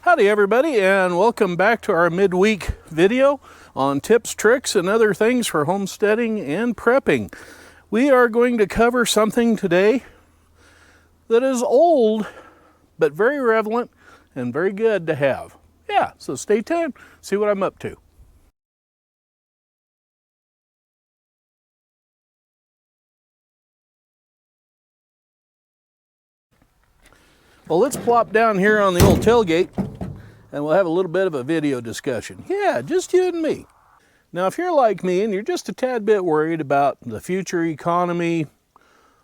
Howdy everybody, and welcome back to our midweek video on tips, tricks, and other things for homesteading and prepping. We are going to cover something today that is old, but very relevant and very good to have. Yeah, so stay tuned, see what I'm up to. Well, let's plop down here on the old tailgate and we'll have a little bit of a video discussion. Yeah, just you and me. Now, if you're like me and you're just a tad bit worried about the future economy,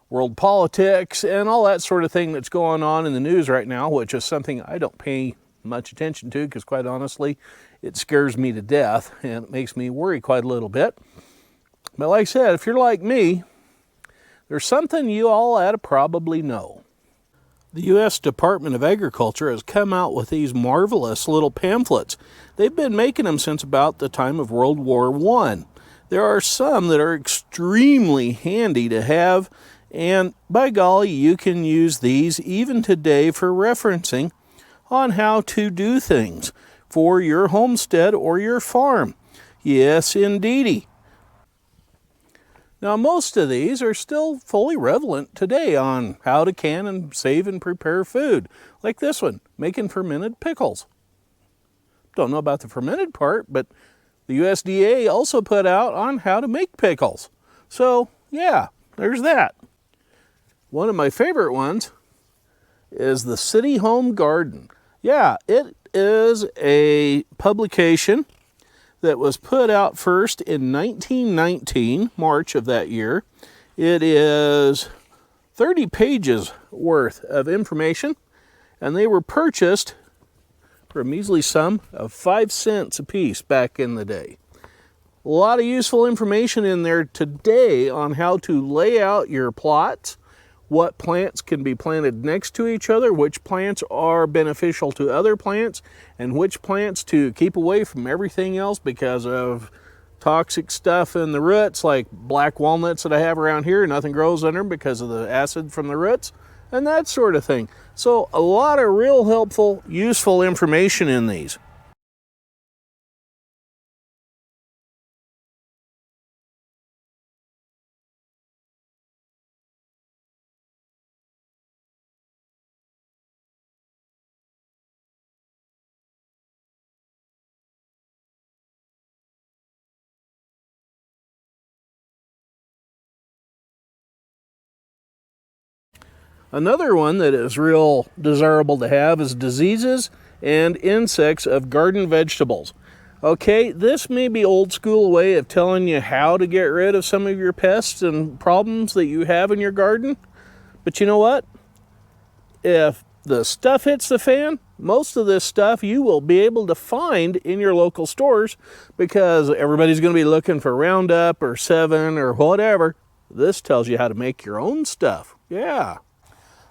world politics, and all that sort of thing that's going on in the news right now, which is something I don't pay much attention to because quite honestly, it scares me to death and it makes me worry quite a little bit. But like I said, if you're like me, there's something you all ought to probably know. The U.S. Department of Agriculture has come out with these marvelous little pamphlets. They've been making them since about the time of World War I. There are some that are extremely handy to have, and by golly, you can use these even today for referencing on how to do things for your homestead or your farm. Yes, indeedy. Now, most of these are still fully relevant today on how to can and save and prepare food. Like this one, making fermented pickles. Don't know about the fermented part, but the USDA also put out on how to make pickles. So, yeah, there's that. One of my favorite ones is the City Home Garden. Yeah, it is a publication that was put out first in 1919, March of that year. It is 30 pages worth of information, and they were purchased for a measly sum of 5 cents a piece back in the day. A lot of useful information in there today on how to lay out your plots, what plants can be planted next to each other, which plants are beneficial to other plants, and which plants to keep away from everything else because of toxic stuff in the roots, like black walnuts that I have around here. Nothing grows under them because of the acid from the roots, and that sort of thing. So a lot of real helpful, useful information in these. Another one that is real desirable to have is diseases and insects of garden vegetables. Okay, this may be old school way of telling you how to get rid of some of your pests and problems that you have in your garden. But you know what? If the stuff hits the fan, most of this stuff you will be able to find in your local stores because everybody's going to be looking for Roundup or 7 or whatever. This tells you how to make your own stuff. Yeah.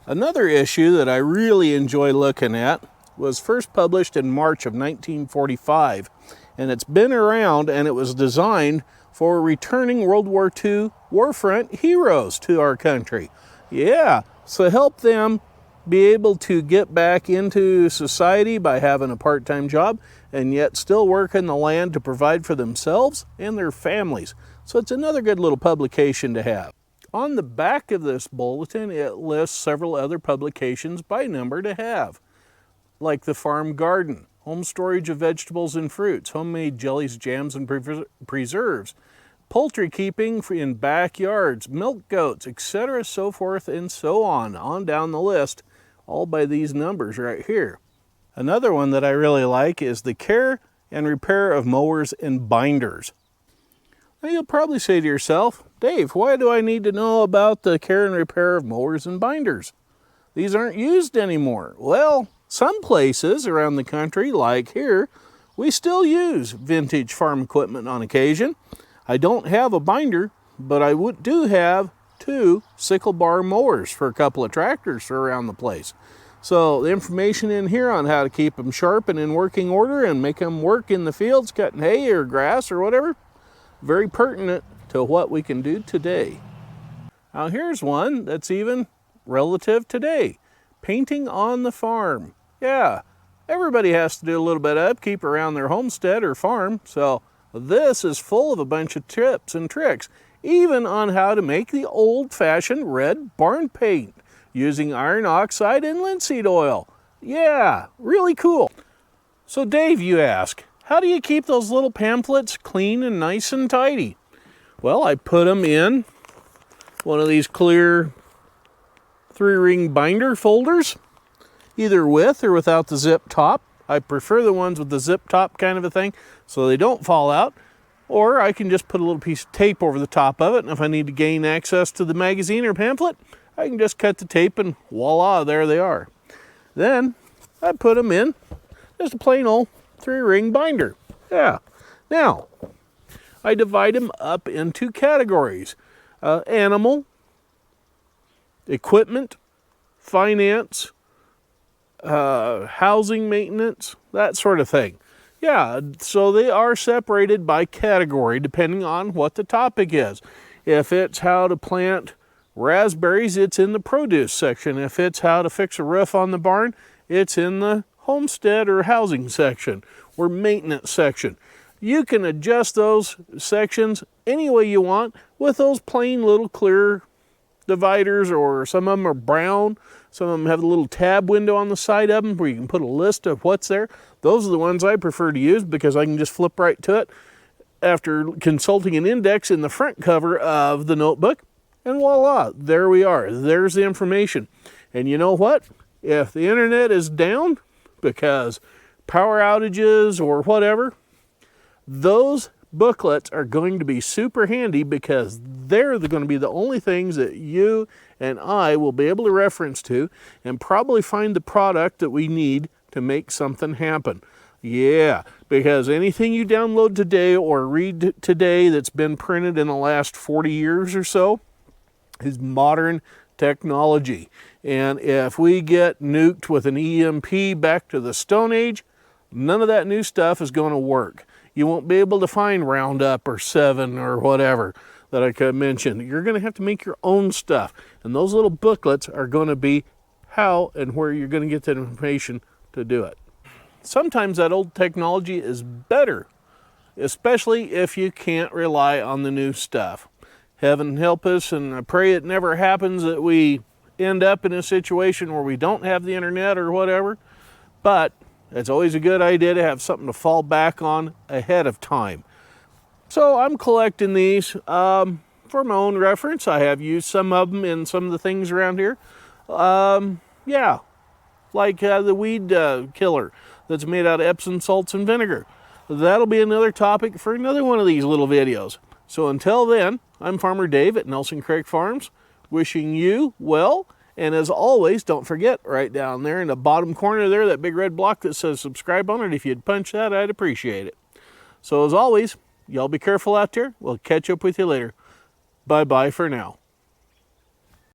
Another issue that I really enjoy looking at was first published in March of 1945, and it's been around, and it was designed for returning World War II warfront heroes to our country. Yeah, so help them be able to get back into society by having a part-time job and yet still working the land to provide for themselves and their families. So it's another good little publication to have. On the back of this bulletin, it lists several other publications by number to have, like the Farm Garden, home storage of vegetables and fruits, homemade jellies, jams, and preserves, poultry keeping in backyards, milk goats, etc., so forth and so on down the list, all by these numbers right here. Another one that I really like is the care and repair of mowers and binders. Now you'll probably say to yourself, Dave, why do I need to know about the care and repair of mowers and binders? These aren't used anymore. Well, some places around the country, like here, we still use vintage farm equipment on occasion. I don't have a binder, but I do have 2 sickle bar mowers for a couple of tractors around the place. So the information in here on how to keep them sharp and in working order and make them work in the fields, cutting hay or grass or whatever, very pertinent to what we can do today. Now here's one that's even relative today. Painting on the farm. Yeah, everybody has to do a little bit of upkeep around their homestead or farm, so this is full of a bunch of tips and tricks, even on how to make the old-fashioned red barn paint using iron oxide and linseed oil. Yeah, really cool. So Dave, you ask, how do you keep those little pamphlets clean and nice and tidy? Well, I put them in one of these clear 3-ring binder folders, either with or without the zip top. I prefer the ones with the zip top kind of a thing so they don't fall out. Or I can just put a little piece of tape over the top of it, and if I need to gain access to the magazine or pamphlet, I can just cut the tape and voila, there they are. Then I put them in just a plain old 3-ring binder. Yeah. Now, I divide them up into categories. Animal, equipment, finance, housing maintenance, that sort of thing. Yeah, so they are separated by category depending on what the topic is. If it's how to plant raspberries, it's in the produce section. If it's how to fix a roof on the barn, it's in the homestead or housing section or maintenance section. You can adjust those sections any way you want with those plain little clear dividers, or some of them are brown. Some of them have a little tab window on the side of them where you can put a list of what's there. Those are the ones I prefer to use because I can just flip right to it after consulting an index in the front cover of the notebook. And voila, there we are. There's the information. And you know what? If the internet is down because power outages or whatever, those booklets are going to be super handy because they're going to be the only things that you and I will be able to reference to and probably find the product that we need to make something happen. Yeah, because anything you download today or read today that's been printed in the last 40 years or so is modern technology. And if we get nuked with an EMP back to the Stone Age, none of that new stuff is going to work. You won't be able to find Roundup or 7 or whatever that I could mention. You're going to have to make your own stuff. And those little booklets are going to be how and where you're going to get that information to do it. Sometimes that old technology is better, especially if you can't rely on the new stuff. Heaven help us, and I pray it never happens that we end up in a situation where we don't have the internet or whatever. But it's always a good idea to have something to fall back on ahead of time. So I'm collecting these for my own reference. I have used some of them in some of the things around here. Yeah, like the weed killer that's made out of Epsom salts and vinegar. That'll be another topic for another one of these little videos. So until then, I'm Farmer Dave at Nelson Creek Farms, wishing you well. And as always, don't forget, right down there in the bottom corner there, that big red block that says subscribe on it. If you'd punch that, I'd appreciate it. So as always, y'all be careful out there. We'll catch up with you later. Bye-bye for now.